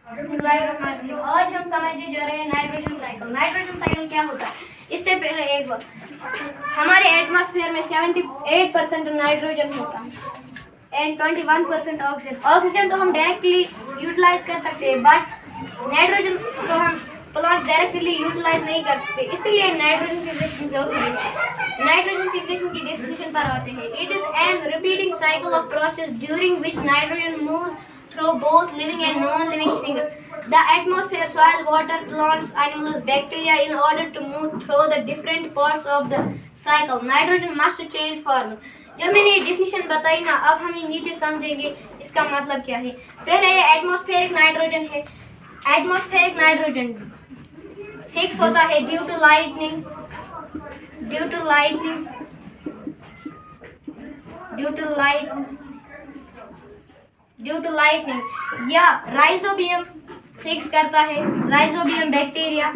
बिस्मिल्लाहिर्रहमानिर्रहीम। आज हम समझने जा रहे हैं नाइट्रोजन साइकिल। नाइट्रोजन साइकिल क्या होता है? इससे पहले एक बार, हमारे एटमॉस्फेयर में 78% नाइट्रोजन होता है एंड 21% ऑक्सीजन। ऑक्सीजन तो हम डायरेक्टली यूटिलाइज कर सकते हैं, बट नाइट्रोजन तो हम प्लांट्स डायरेक्टली यूटिलाइज नहीं कर सकते, इसलिए नाइट्रोजन फिक्सेशन जरूरी है। नाइट्रोजन फिक्सेशन की डेफिनेशन पर आते हैं। It is an repeating cycle of process during which nitrogen moves through both living and non-living things, the atmosphere, soil, water, plants, animals, bacteria, in order to move through the different parts of the cycle. Nitrogen must change form. जब मैंने ये definition बताई ना, अब हम ये नीचे समझेंगे इसका मतलब क्या है। पहले ये एटमॉस्फेरिक नाइट्रोजन है। एटमॉस्फेरिक नाइट्रोजन फिक्स होता है due to lightning due to lightning या राइजोबियम फिक्स करता है। Rhizobium bacteria,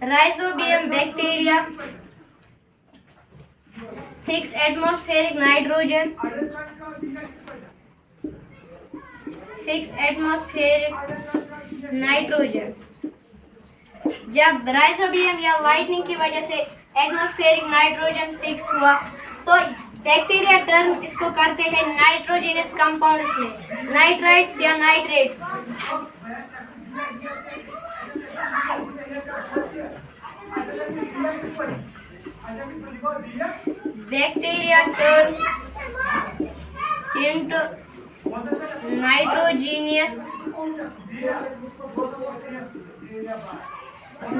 rhizobium bacteria fix atmospheric nitrogen, जब राइजोबियम या लाइटनिंग की वजह से एटमॉस्फेरिक नाइट्रोजन फिक्स हुआ तो बैक्टीरिया टर्न इसको करते हैं नाइट्रोजनस कंपाउंड्स में, नाइट्राइट्स या nitrates. Bacteria turn into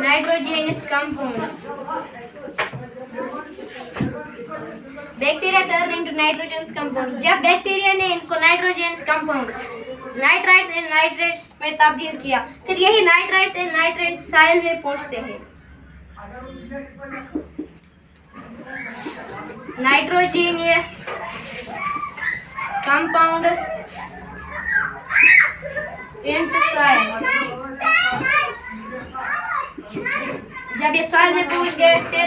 nitrogenous compounds. Bacteria turn into nitrogenous compounds. जब बैक्टीरिया ने इनको nitrogenous compounds, nitrites and nitrates में तब्दील किया, फिर यही नाइट्राइट्स एंड नाइट्रेट्स साइल में पहुंचते हैं। Nitrogenous compounds into soil. जब ये सॉइल में पहुंच गए, फिर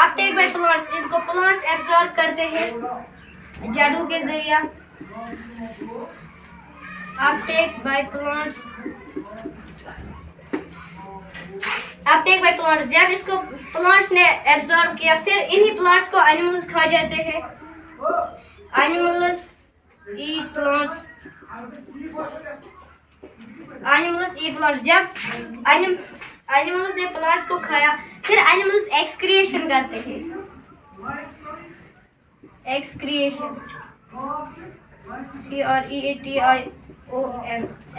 अपटेक बाय प्लांट्स, इसको प्लांट्स एब्जॉर्ब करते हैं जड़ों के जरिए। अपटेक बाय प्लांट्स, जब इसको प्लांट्स ने एब्जॉर्ब किया, फिर इन्हीं प्लांट्स को एनिमल्स खा जाते हैं। Animals eat plants. जब एनिमल्स ने प्लांट्स को खाया, फिर एनिमल्स एक्सक्रिएशन करते हैं। Excretion, CREATION,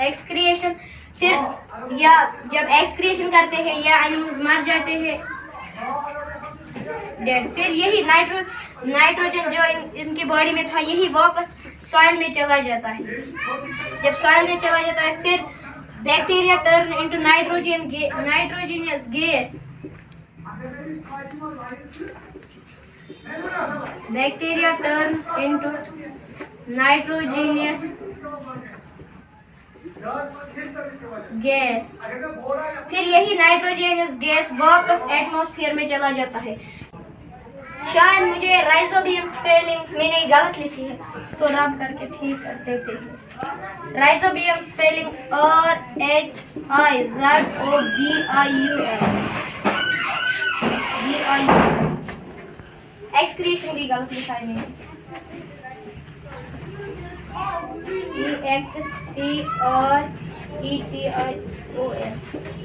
excretion. फिर या जब एक्सक्रिएशन करते हैं या एनिमल्स मर जाते हैं, डेड, फिर यही नाइट्रोजन जो इनकी बॉडी में था, यही वापस सॉइल में चला जाता है। जब सॉइल में चला जाता है, फिर bacteria turn into nitrogenous gas. Bacteria turn into nitrogenous gas. फिर यही नाइट्रोजनियस गैस वापस एटमॉस्फेयर में चला जाता है। शायद मुझे राइजोबियम स्पेलिंग मैंने गलत लिखी है, इसको रब करके ठीक कर देते हैं। Rhizobium spelling RHIZOBIUM। एक्सक्रीशन भी गलत लिखा है मैंने, EXCRETION।